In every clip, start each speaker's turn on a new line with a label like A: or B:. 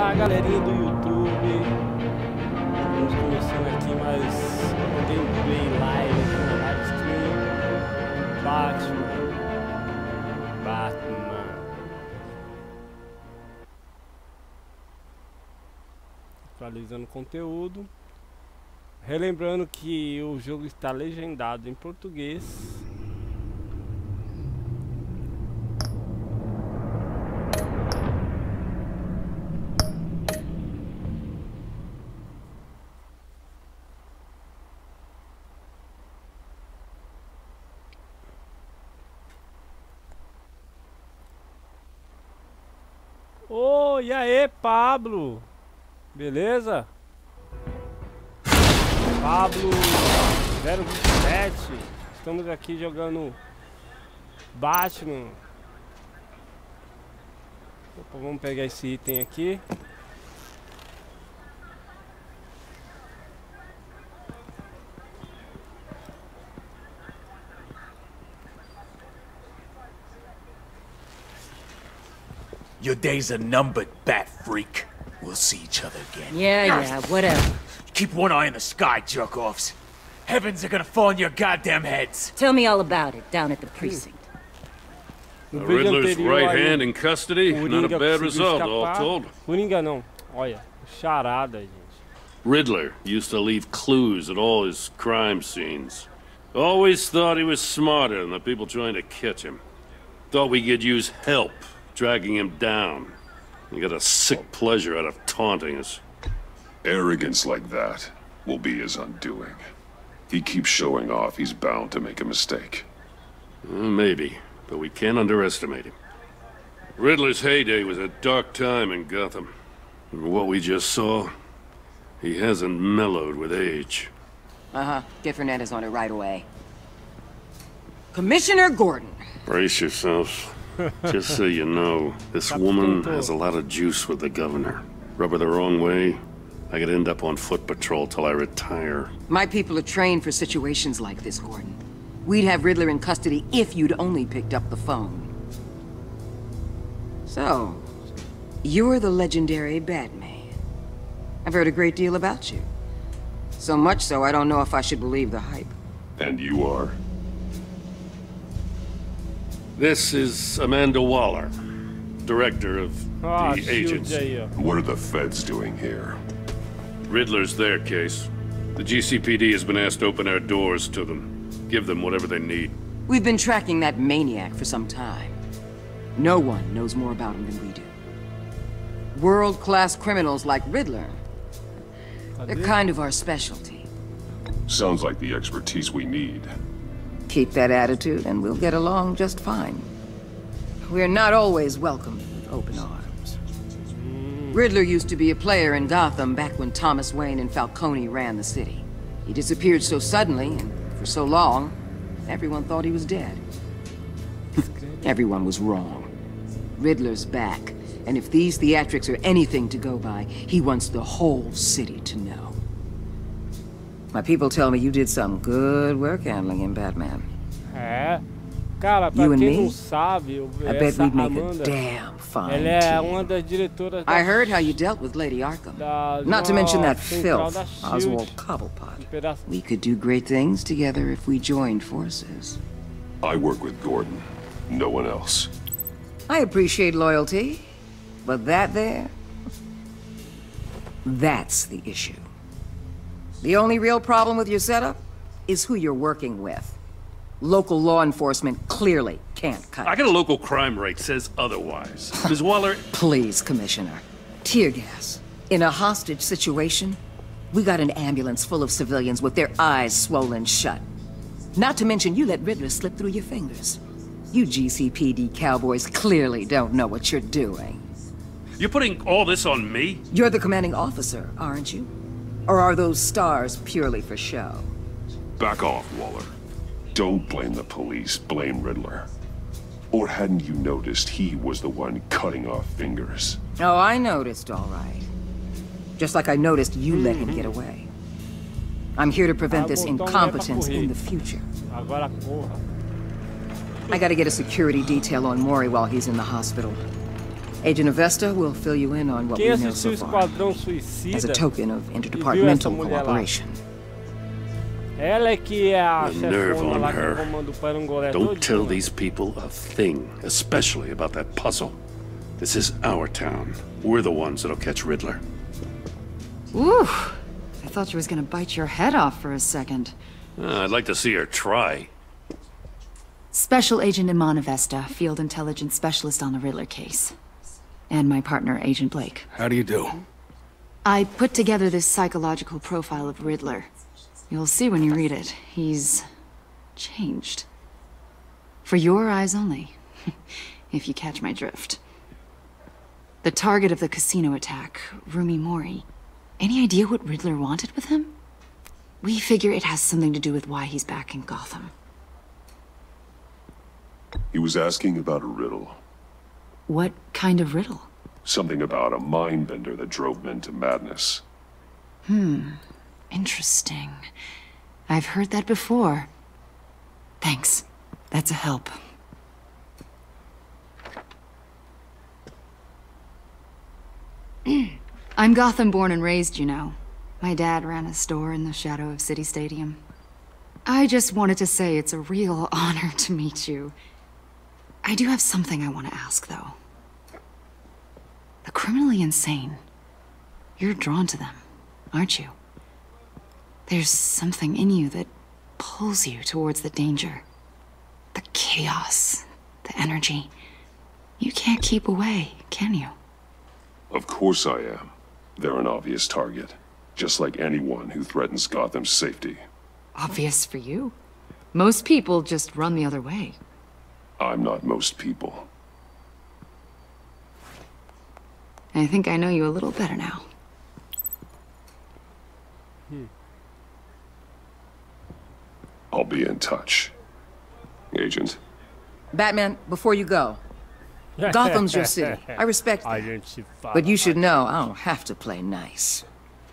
A: Fala galerinha do YouTube, estamos começando aqui mais um gameplay live aqui na live stream Batman. Atualizando o conteúdo, relembrando que o jogo está legendado em português. Ô, e aí, Pablo? Beleza? Pablo 027. Estamos aqui jogando Batman. Opa, vamos pegar esse item aqui.
B: Your days are numbered, bat freak. We'll see each other again.
C: Yeah, whatever.
B: Keep one eye in the sky, jerk-offs. Heavens are gonna fall on your goddamn heads.
C: Tell me all about it down at the precinct.
D: The Riddler's right hand in custody. Not a bad result, all told.
A: Coringa não. Olha, charada, gente.
D: Riddler used to leave clues at all his crime scenes. Always thought he was smarter than the people trying to catch him. Thought we could use help dragging him down. He got a sick pleasure out of taunting us.
E: Arrogance like that will be his undoing. He keeps showing off, he's bound to make a mistake.
D: Maybe, but we can't underestimate him. Riddler's heyday was a dark time in Gotham. And what we just saw, he hasn't mellowed with age.
C: Get Fernandez on it right away. Commissioner Gordon.
D: Brace yourselves. Just so you know, this woman has a lot of juice with the governor. Rub her the wrong way, I could end up on foot patrol till I retire.
C: My people are trained for situations like this, Gordon. We'd have Riddler in custody if you'd only picked up the phone. So, you're the legendary Batman. I've heard a great deal about you. So much so, I don't know if I should believe the hype.
E: And you are?
D: This is Amanda Waller, director of the agency.
E: What are the feds doing here?
D: Riddler's their case. The GCPD has been asked to open our doors to them. Give them whatever they need.
C: We've been tracking that maniac for some time. No one knows more about him than we do. World-class criminals like Riddler. They're kind of our specialty.
E: Sounds like the expertise we need.
C: Keep that attitude and we'll get along just fine. We're not always welcomed with open arms. Riddler used to be a player in Gotham back when Thomas Wayne and Falcone ran the city. He disappeared so suddenly and for so long, everyone thought he was dead. Everyone was wrong. Riddler's back, and if these theatrics are anything to go by, he wants the whole city to know. My people tell me you did some good work handling him, Batman.
A: Cara, pra quem não sabe,
C: I bet we'd make
A: Amanda,
C: a damn fine
A: ela é
C: team.
A: uma das diretoras
C: I heard how you dealt with Lady Arkham. Not to mention that filth, Oswald Cobblepot. We could do great things together if we joined forces.
E: I work with Gordon, no one else.
C: I appreciate loyalty, but that there, that's the issue. The only real problem with your setup is who you're working with. Local law enforcement clearly can't cut it.
D: I got a local crime rate says otherwise. Ms. Waller...
C: Please, Commissioner. Tear gas. In a hostage situation, we got an ambulance full of civilians with their eyes swollen shut. Not to mention you let Riddler slip through your fingers. You GCPD cowboys clearly don't know what you're doing.
D: You're putting all this on me?
C: You're the commanding officer, aren't you? Or are those stars purely for show?
E: Back off, Waller. Don't blame the police, blame Riddler. Or hadn't you noticed he was the one cutting off fingers?
C: Oh, I noticed, all right. Just like I noticed you let him get away. I'm here to prevent this incompetence in the future. I gotta get a security detail on Mori while he's in the hospital. Agent Avesta will fill you in on what
A: Quem
C: we know
A: assistiu
C: so
A: o
C: far,
A: Esquadrão
C: as a
A: Suicida
C: token of
A: e viu essa
C: interdepartmental
A: mulher lá.
C: cooperation.
A: Ela é que é a
D: The nerve
A: chefona
D: on
A: lá que
D: her.
A: comanda o Parangolé
D: Don't tell
A: todinho.
D: these people a thing, especially about that puzzle. This is our town. We're the ones that'll catch Riddler.
F: Ooh, I thought she was gonna bite your head off for a second.
D: I'd like to see her try.
F: Special Agent Iman Avesta, Field Intelligence Specialist on the Riddler case. And my partner, Agent Blake.
G: How do you do?
F: I put together this psychological profile of Riddler. You'll see when you read it. He's changed. For your eyes only, if you catch my drift. The target of the casino attack, Rumi Mori. Any idea what Riddler wanted with him? We figure it has something to do with why he's back in Gotham.
E: He was asking about a riddle.
F: What kind of riddle?
E: Something about a mind bender that drove men to madness.
F: Interesting. I've heard that before. Thanks. That's a help. I'm Gotham born and raised, you know. My dad ran a store in the shadow of City Stadium. I just wanted to say it's a real honor to meet you. I do have something I want to ask, though. The criminally insane. You're drawn to them, aren't you? There's something in you that pulls you towards the danger. The chaos, the energy. You can't keep away, can you?
E: Of course I am. They're an obvious target. Just like anyone who threatens Gotham's safety.
F: Obvious for you. Most people just run the other way.
E: I'm not most people.
F: I think I know you a little better now.
E: I'll be in touch. Agent.
C: Batman, before you go, Gotham's your city. I respect that.
A: Identificar.
C: But you should know I don't have to play nice.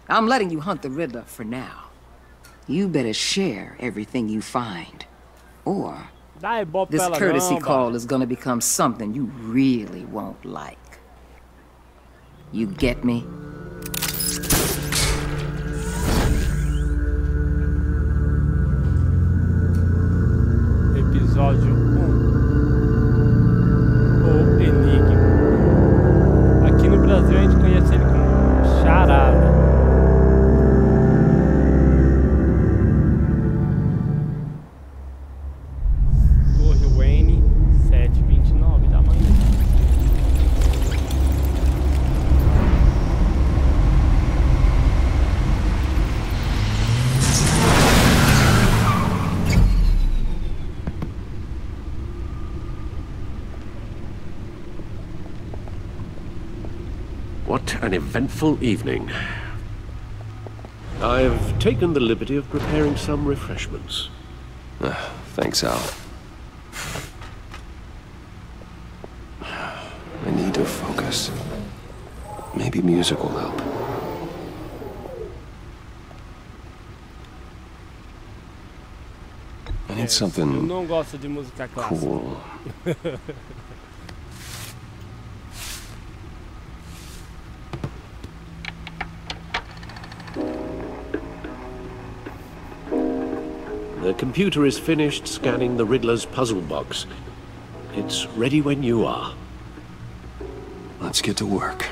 C: I'm letting you hunt the Riddler for now. You better share everything you find. Or
A: Dá ibope pra
C: this
A: ela
C: courtesy
A: não,
C: call is gonna become something you really won't like. You get me?
A: Episódio 1. O Enigma. Aqui no Brasil a gente conhece ele como Charada. Torre Wayne, 7h29 da manhã.
H: What an eventful evening. I've taken the liberty of preparing some refreshments.
I: Thanks, Al. I need to focus. Maybe music will help. I need
A: Eu
I: something
A: não gosto de música clássica.
I: cool.
H: The computer is finished scanning the Riddler's puzzle box. It's ready when you are.
I: Let's get to work.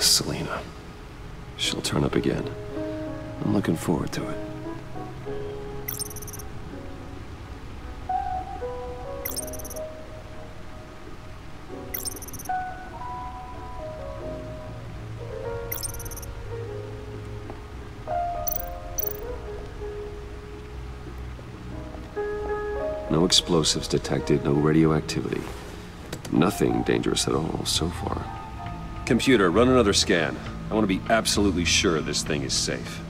I: Selena. She'll turn up again. I'm looking forward to it. No explosives detected, no radioactivity. Nothing dangerous at all so far. Computer, run another scan. I want to be absolutely sure this thing is safe.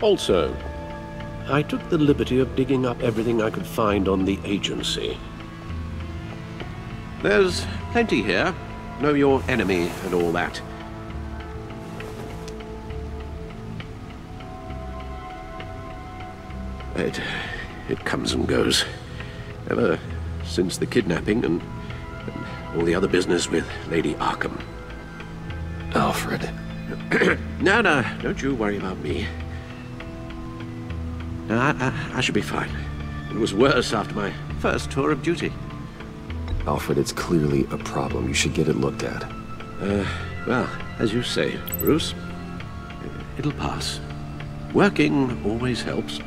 H: Also, I took the liberty of digging up everything I could find on the agency. There's plenty here. Know your enemy and all that. It comes and goes. Ever since the kidnapping and all the other business with Lady Arkham.
I: Alfred.
H: No, don't you worry about me. No, I should be fine. It was worse after my first tour of duty.
I: Alfred, it's clearly a problem. You should get it looked at.
H: Well, as you say, Bruce, it'll pass. Working always helps.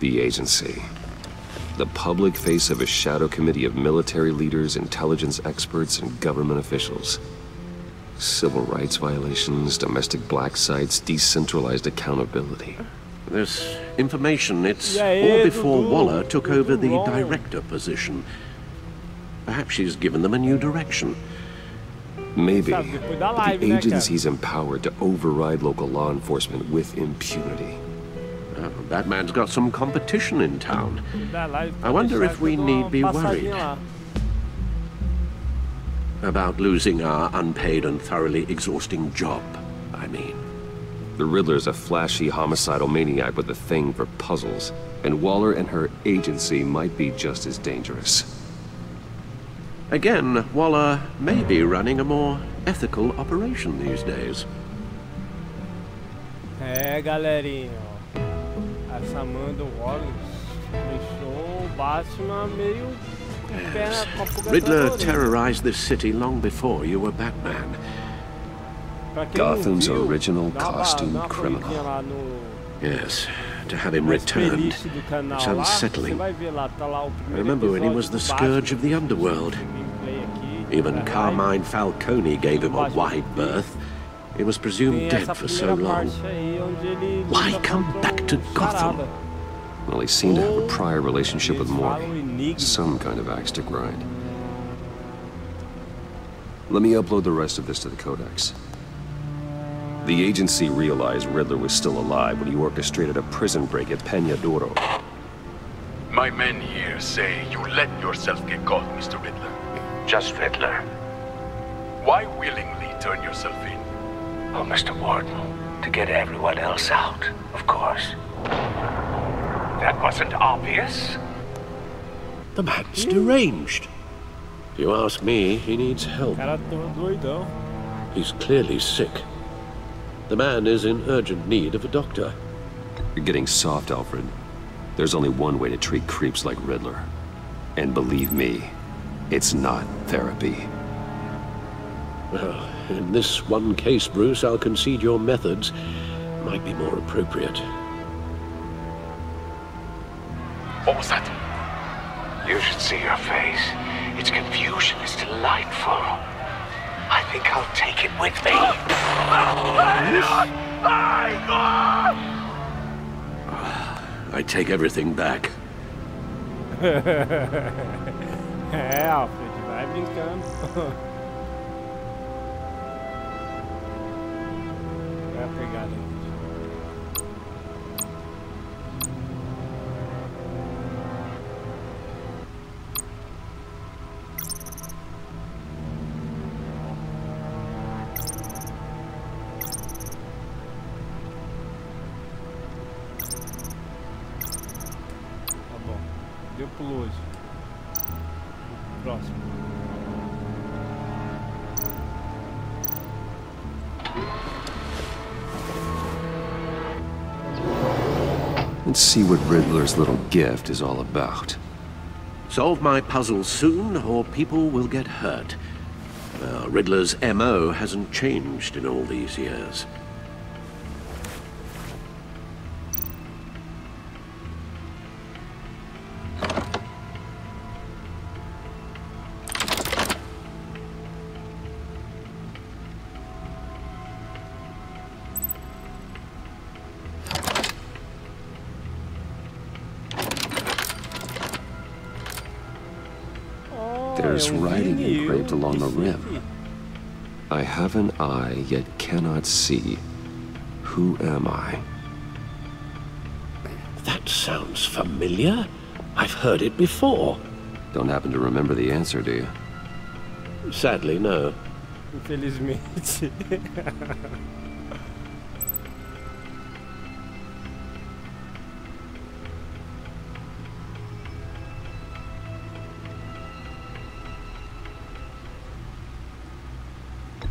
I: The agency. The public face of a shadow committee of military leaders, intelligence experts, and government officials. Civil rights violations, domestic black sites, decentralized accountability.
H: This information, it's all before Waller took over the director position. Perhaps she's given them a new direction.
I: Maybe, but the agency's empowered to override local law enforcement with impunity.
H: Batman's got some competition in town. I wonder if we need be worried about losing our unpaid and thoroughly exhausting job, I mean.
I: The Riddler's a flashy homicidal maniac with a thing for puzzles, and Waller and her agency might be just as dangerous.
H: Again, Waller may be running a more ethical operation these days.
A: Galerinha, ó. Essa Amanda Waller deixou o Batman meio com o pé na pulga.
H: Riddler terrorized this city long before you were Batman.
I: Gotham's original costume criminal.
H: Yes, to have him returned, it's unsettling. I remember when he was the scourge of the underworld. Even Carmine Falcone gave him a wide berth. He was presumed dead for so long. Why come back to Gotham?
I: Well, he seemed to have a prior relationship with Morty. Some kind of axe to grind. Let me upload the rest of this to the Codex. The agency realized Riddler was still alive when he orchestrated a prison break at Peña Duro.
B: My men here say you let yourself get caught, Mr. Riddler. Just Riddler. Why willingly turn yourself in?
G: Oh, Mr. Warden, to get everyone else out, of course. That wasn't obvious.
H: The man's deranged. If you ask me, he needs help. He's clearly sick. The man is in urgent need of a doctor.
I: You're getting soft, Alfred. There's only one way to treat creeps like Riddler. And believe me, it's not therapy.
H: Well, in this one case, Bruce, I'll concede your methods might be more appropriate.
B: What was that?
G: You should see your face. Its confusion is delightful. I think I'll take it with me.
H: I take everything back.
A: Alfred, vai brincando. Vai a pegada aí. Tá bom. Deu pulo hoje. Próximo.
I: Let's see what Riddler's little gift is all about.
H: Solve my puzzle soon, or people will get hurt. Riddler's MO hasn't changed in all these years.
I: There's writing engraved along the rim. I have an eye, yet cannot see. Who am I?
H: That sounds familiar. I've heard it before.
I: Don't happen to remember the answer, do you?
H: Sadly, no.
A: Infelizmente.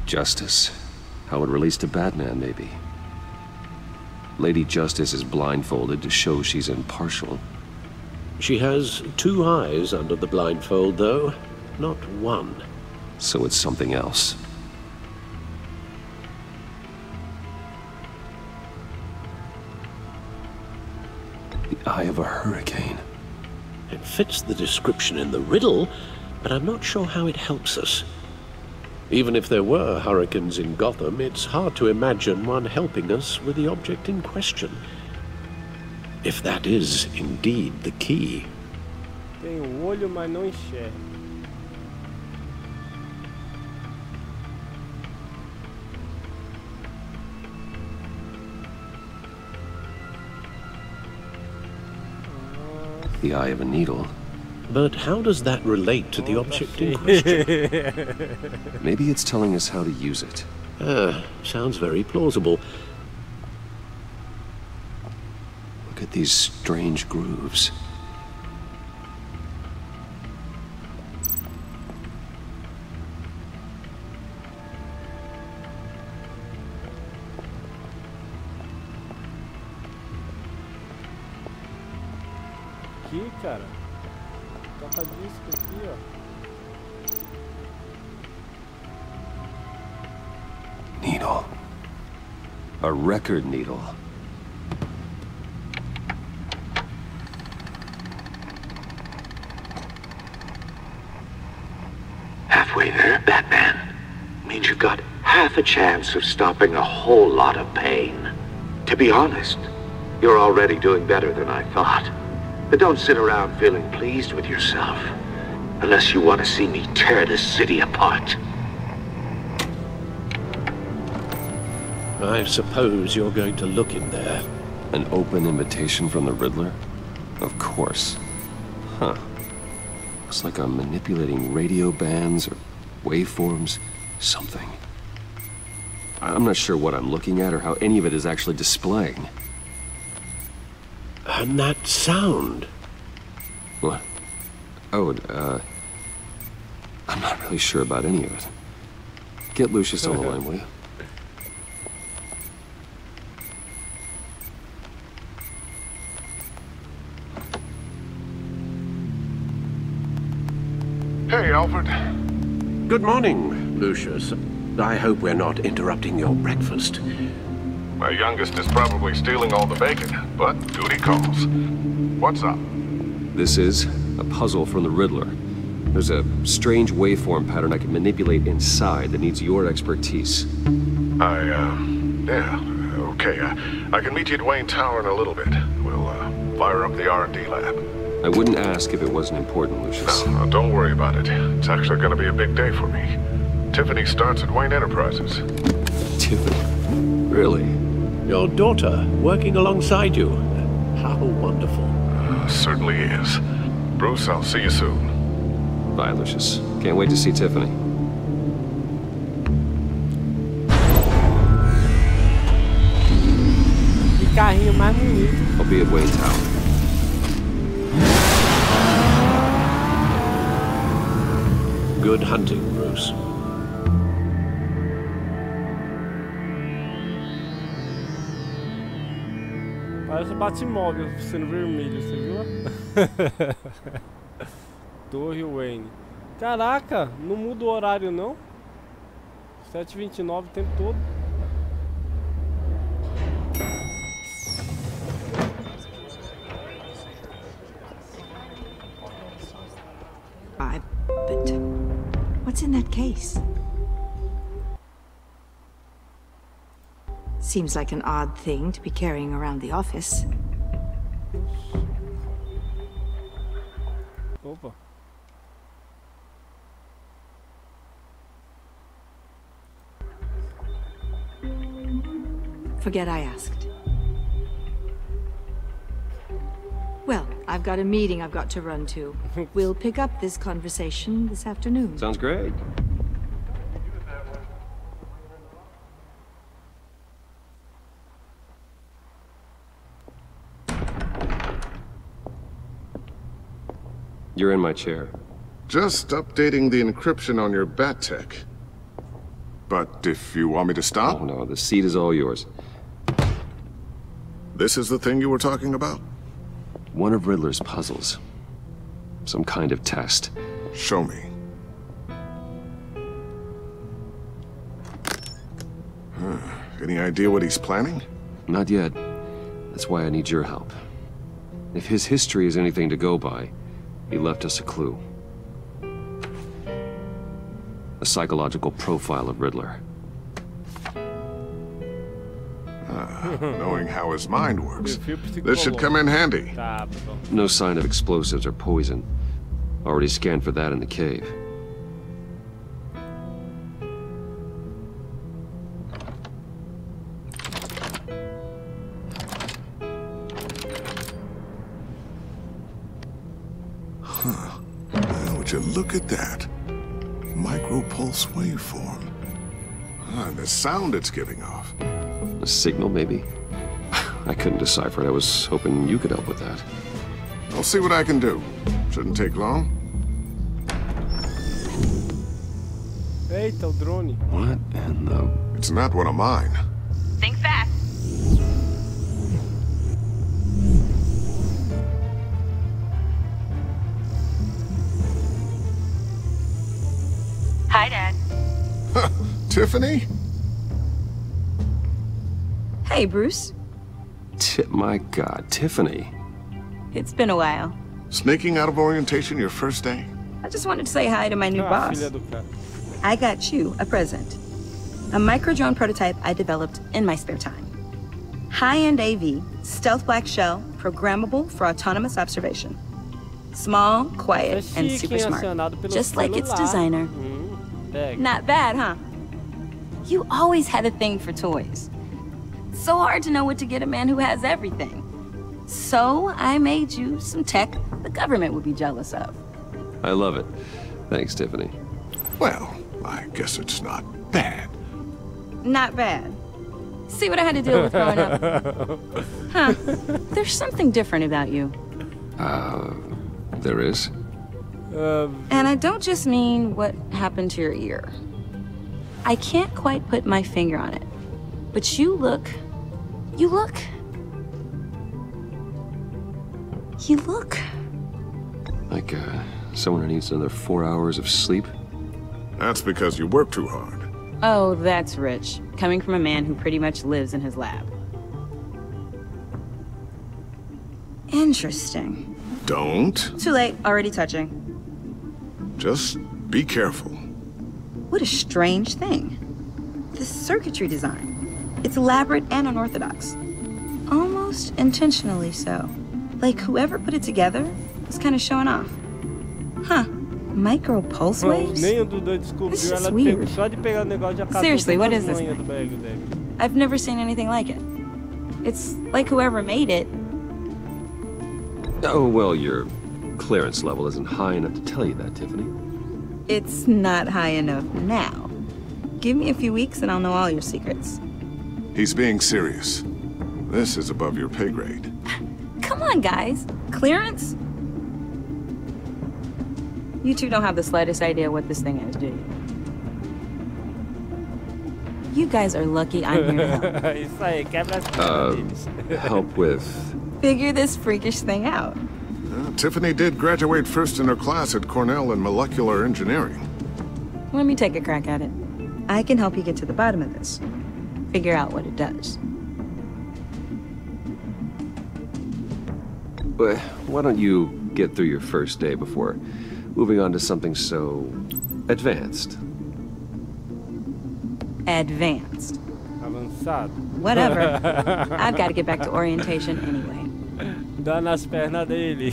I: Justice. How it relates to Batman, maybe. Lady Justice is blindfolded to show she's impartial.
H: She has 2 eyes under the blindfold, though. Not 1.
I: So it's something else. The eye of a hurricane.
H: It fits the description in the riddle, but I'm not sure how it helps us. Even if there were hurricanes in Gotham, it's hard to imagine one helping us with the object in question. If that is indeed the key.
A: Tem olho, mas não enxerga.
I: The eye of a needle.
H: But how does that relate to the object in question?
I: Maybe it's telling us how to use it.
H: Sounds very plausible.
I: Look at these strange grooves.
A: Aqui, cara. Toca disco aqui, ó.
I: Needle. A record needle.
G: Halfway there, Batman. Means you've got half a chance of stopping a whole lot of pain. To be honest, you're already doing better than I thought. But don't sit around feeling pleased with yourself. Unless you want to see me tear this city apart.
H: I suppose you're going to look in there.
I: An open invitation from the Riddler? Of course. Huh. Looks like I'm manipulating radio bands or waveforms. Something. I'm not sure what I'm looking at or how any of it is actually displaying.
H: And that sound.
I: What? Oh, I'm not really sure about any of it. Get Lucius on the line, will you?
E: Hey, Alfred.
H: Good morning, Lucius. I hope we're not interrupting your breakfast.
E: My youngest is probably stealing all the bacon, but duty calls. What's up?
I: This is a puzzle from the Riddler. There's a strange waveform pattern I can manipulate inside that needs your expertise.
E: Yeah, okay. I can meet you at Wayne Tower in a little bit. We'll, fire up the R&D lab.
I: I wouldn't ask if it wasn't important, Lucius.
E: No, don't worry about it. It's actually gonna be a big day for me. Tiffany starts at Wayne Enterprises.
I: Tiffany? Really?
H: Your daughter, working alongside you. How wonderful.
E: Certainly is. Bruce, I'll see you soon.
I: Bye, Lucius. Can't wait to see Tiffany.
A: Que carrinho mais bonito.
I: I'll be at Wayne Tower.
H: Good hunting, Bruce.
A: Parece Batmóvel sendo vermelho, você viu? Torre Wayne. Caraca, não muda o horário não? 7h29 o tempo todo.
J: But what's in that case? Seems like an odd thing to be carrying around the office.
A: Opa.
J: Forget I asked. Well, I've got a meeting I've got to run to. We'll pick up this conversation this afternoon.
I: Sounds great. You're in my chair.
E: Just updating the encryption on your bat tech. But if you want me to stop...
I: Oh no, the seat is all yours.
E: This is the thing you were talking about?
I: One of Riddler's puzzles. Some kind of test.
E: Show me. Any idea what he's planning?
I: Not yet. That's why I need your help. If his history is anything to go by, he left us a clue. A psychological profile of Riddler.
E: Knowing how his mind works, this should come in handy.
I: No sign of explosives or poison. Already scanned for that in the cave.
E: Would you look at that? Micro-pulse waveform. And the sound it's giving off.
I: A signal, maybe? I couldn't decipher it. I was hoping you could help with that.
E: I'll see what I can do. Shouldn't take long.
A: Eita, o drone.
I: What in the...
E: It's not one of mine.
K: Think fast. Hi, Dad.
E: Tiffany?
K: Hey, Bruce.
I: My God, Tiffany.
K: It's been a while.
E: Sneaking out of orientation your first day?
K: I just wanted to say hi to my new boss.
A: Filha do cara.
K: I got you a present. A micro-drone prototype I developed in my spare time. High-end AV, stealth black shell, programmable for autonomous observation. Small, quiet, and super smart. Just like its designer. Not bad, huh? You always had a thing for toys. So hard to know what to get a man who has everything. So I made you some tech the government would be jealous of.
I: I love it. Thanks, Tiffany.
E: Well, I guess it's not bad.
K: Not bad. See what I had to deal with growing up? Huh. There's something different about you.
I: There is?
K: And I don't just mean what happened to your ear. I can't quite put my finger on it. But you look...
I: Like, someone who needs another 4 hours of sleep?
E: That's because you work too hard.
K: Oh, that's rich. Coming from a man who pretty much lives in his lab. Interesting.
E: Don't.
K: Too late. Already touching.
E: Just be careful.
K: What a strange thing. The circuitry design. It's elaborate and unorthodox. Almost intentionally so. Like whoever put it together was kind of showing off. Huh. Micro pulse waves? This is weird. Seriously, what is this thing? I've never seen anything like it. It's like whoever made it.
I: Oh, well, your clearance level isn't high enough to tell you that, Tiffany.
K: It's not high enough now. Give me a few weeks and I'll know all your secrets.
E: He's being serious. This is above your pay grade.
K: Come on, guys. Clearance? You two don't have the slightest idea what this thing is, do you? You guys are lucky I'm here to help.
I: Help with...
K: Figure this freakish thing out.
E: Tiffany did graduate first in her class at Cornell in molecular engineering.
K: Let me take a crack at it. I can help you get to the bottom of this. Figure out what it does.
I: But why don't you get through your first day before moving on to something so... advanced?
K: Advanced.
A: Avançado.
K: Whatever. I've got to get back to orientation anyway.
A: Dá nas pernas dele.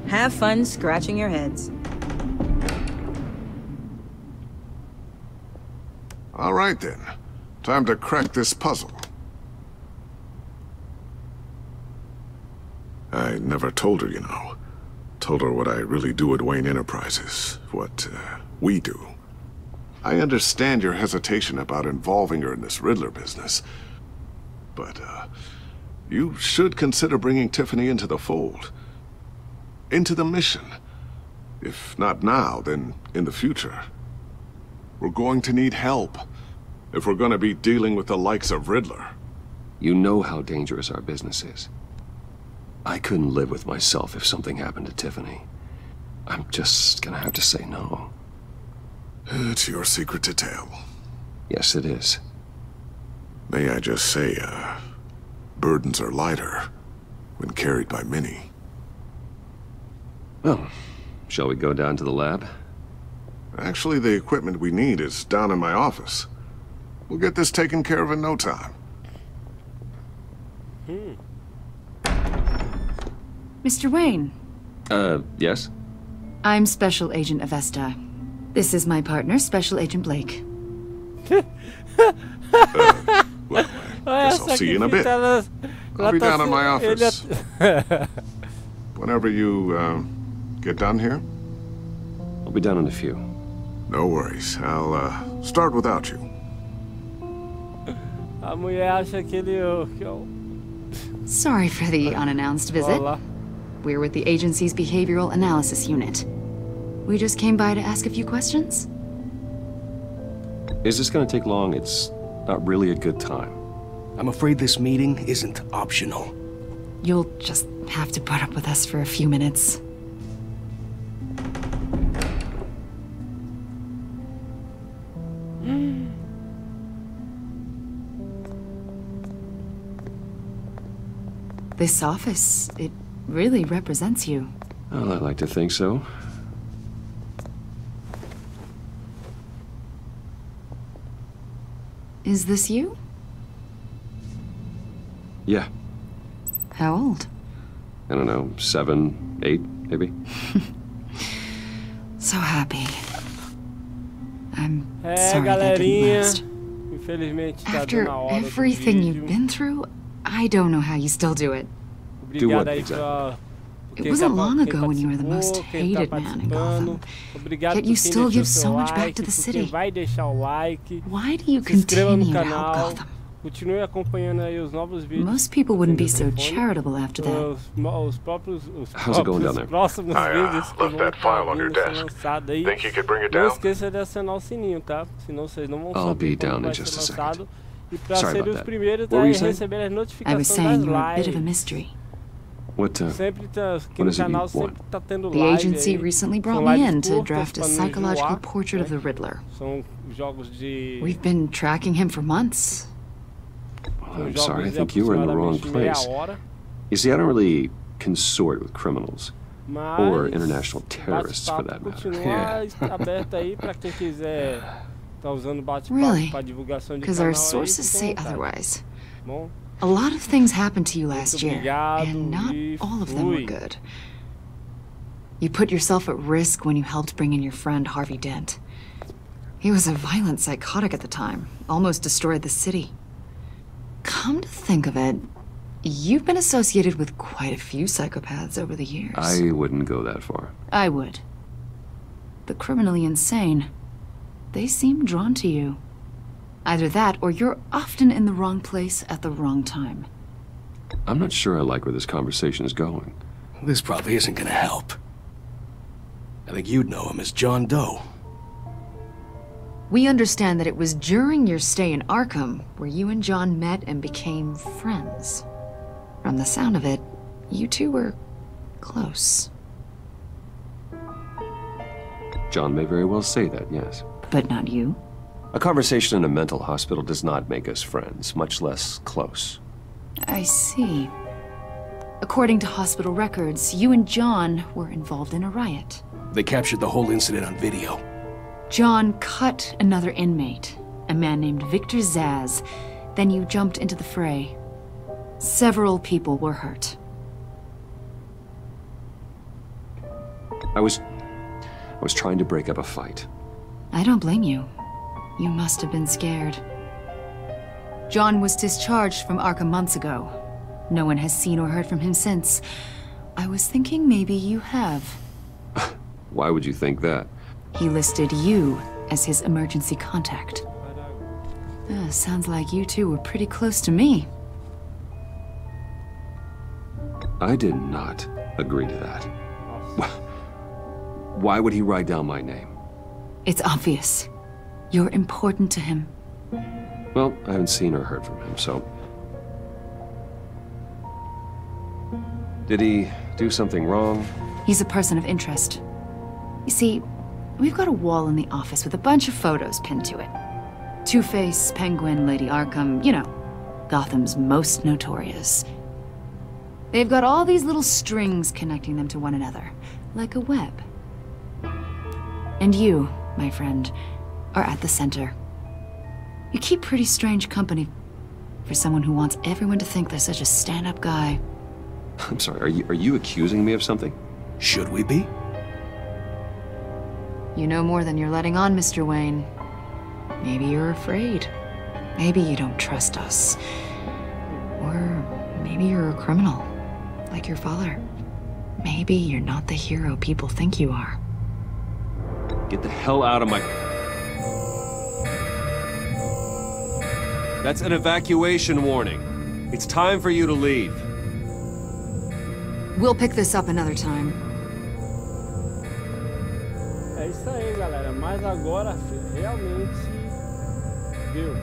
K: Have fun scratching your heads.
L: All right, then. Time to crack this puzzle. I never told her, you know. Told her what I really do at Wayne Enterprises. What, we do. I understand your hesitation about involving her in this Riddler business. But, you should consider bringing Tiffany into the fold. Into the mission. If not now, then in the future. We're going to need help if we're going to be dealing with the likes of Riddler.
I: You know how dangerous our business is. I couldn't live with myself if something happened to Tiffany. I'm just gonna have to say no.
L: It's your secret to tell.
I: Yes, it is.
L: May I just say, burdens are lighter when carried by many.
I: Well, shall we go down to the lab?
L: Actually, the equipment we need is down in my office. We'll get this taken care of in no time.
F: Mr. Wayne.
I: Yes?
F: I'm Special Agent Avesta. This is my partner, Special Agent Blake.
L: Well, I guess I'll see you in a bit. I'll be down in my office. Whenever you, get done here?
I: I'll be down in a few.
L: No worries. I'll, start without you.
A: A mulher acha que ele...
F: Sorry for the unannounced visit.
A: Olá.
F: We're with the agency's Behavioral Analysis Unit. We just came by to ask a few questions.
I: Is this gonna take long? It's not really a good time.
M: I'm afraid this meeting isn't optional.
F: You'll just have to put up with us for a few minutes. This office, it really represents you.
I: Well, I like to think so.
F: Is this you?
I: Yeah.
F: How old?
I: I don't know, 7, 8, maybe?
F: So happy. I'm
A: É,
F: sorry that didn't
A: galerinha.
F: last.
A: Infelizmente tá
F: After
A: dando a hora do
F: everything
A: vídeo.
F: you've been through, I don't know how you still do it.
A: Obrigado aí pra...
F: It wasn't long ago when you were the most hated man in Gotham.
A: Obrigado
F: Yet
A: por
F: you
A: quem
F: still
A: deixou
F: give
A: seu
F: so much
A: like,
F: back to the
A: por
F: city.
A: quem vai deixar o like.
F: Why do you
A: Se inscreva no
F: continue to help
A: canal.
F: Gotham?
A: Continue acompanhando aí os novos vídeos.
F: Most people wouldn't be so charitable after that.
A: Os
I: How's it going down there?
A: próximos vídeos que
L: left
A: vão
L: that file on your
A: estar
L: desk.
A: lançados aí.
L: Think you could bring it
A: Não
L: down?
A: esqueça de acionar o sininho, tá? Senão vocês não vão
I: I'll be
A: saber
I: down
A: quando
I: in
A: vai
I: just
A: ser
I: a second.
A: lançado. E pra
I: Sorry
A: serem
I: about
A: os
I: that.
A: primeiros
I: What were
A: a
I: you saying?
A: receber as
F: I was
A: notificações das
F: saying you're a bit of a
A: lives.
F: mystery.
I: What,
A: Sempre tá, aqui
I: what
A: no
I: is it you
A: canal
I: want?
A: sempre tá tendo
F: The
A: live
F: agency
A: aí.
F: recently
A: São
F: brought me
A: lives
F: in to
A: curtas
F: draft a
A: pra não
F: psychological
A: enjoar,
F: portrait of
A: né?
F: the Riddler.
A: São jogos de...
F: We've been tracking him for months.
A: são
I: I'm
A: jogos
I: sorry, I
A: de
I: think you were in the wrong
A: aproximadamente meia
I: place.
A: hora,
I: You see, I don't really consort with criminals.
A: mas
I: Or international terrorists, for that
A: bate-papo
I: matter.
A: continua aberto aí pra quem quiser tá usando bate-papo
F: Really?
A: pra divulgação de
F: Because
A: canal
F: our
A: aí,
F: sources
A: fica à
F: say
A: vontade,
F: otherwise.
A: bom?
F: A lot of things happened to you last year,
A: obrigado
F: and not
A: e
F: all of them were
A: fui.
F: good. You put yourself at risk when you helped bring in your friend Harvey Dent. He was a violent psychotic at the time, almost destroyed the city. Come to think of it, you've been associated with quite a few psychopaths over the years.
I: I wouldn't go that far.
F: I would. The criminally insane, they seem drawn to you. Either that, or you're often in the wrong place at the wrong time.
I: I'm not sure I like where this conversation is going.
M: This probably isn't gonna help. I think you'd know him as John Doe.
F: We understand that it was during your stay in Arkham where you and John met and became friends. From the sound of it, you two were close.
I: John may very well say that, yes.
F: But not you.
I: A conversation in a mental hospital does not make us friends, much less close.
F: I see. According to hospital records, you and John were involved in a riot.
M: They captured the whole incident on video.
F: John cut another inmate, a man named Victor Zaz. Then you jumped into the fray. Several people were hurt.
I: I was trying to break up a fight.
F: I don't blame you. You must have been scared. John was discharged from Arkham months ago. No one has seen or heard from him since. I was thinking maybe you have.
I: Why would you think that?
F: He listed you as his emergency contact. Sounds like you two were pretty close to me.
I: I did not agree to that. Why would he write down my name?
F: It's obvious. You're important to him.
I: Well, I haven't seen or heard from him, so... Did he do something wrong?
F: He's a person of interest. You see, we've got a wall in the office with a bunch of photos pinned to it. Two-Face, Penguin, Lady Arkham, you know, Gotham's most notorious. They've got all these little strings connecting them to one another, like a web. And you, my friend, are at the center. You keep pretty strange company for someone who wants everyone to think they're such a stand-up guy.
I: I'm sorry, are you accusing me of something?
M: Should we be?
F: You know more than you're letting on, Mr. Wayne. Maybe you're afraid. Maybe you don't trust us. Or maybe you're a criminal, like your father. Maybe you're not the hero people think you are.
I: Get the hell out of my... That's an evacuation warning. It's time for you to leave.
F: We'll pick this up another time.
A: É isso aí, galera. Mas agora, realmente, viu?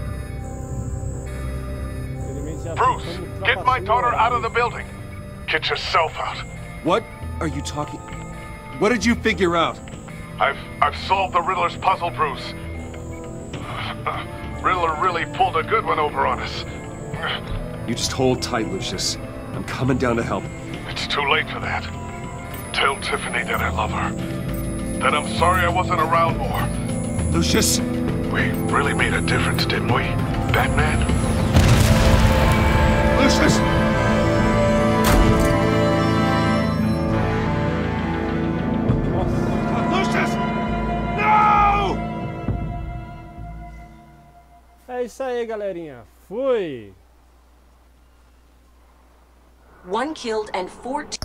E: Bruce, get my daughter out of the building. Get yourself out.
I: What are you talking... What did you figure out?
E: I've solved the Riddler's puzzle, Bruce. Riddler really pulled a good one over on us.
I: You just hold tight, Lucius. I'm coming down to help.
E: It's too late for that. Tell Tiffany that I love her. That I'm sorry I wasn't around more.
I: Lucius!
E: We really made a difference, didn't we, Batman?
I: Lucius!
E: Lucius! No!
A: É isso aí, galerinha. Fui!
N: 1 killed and 14...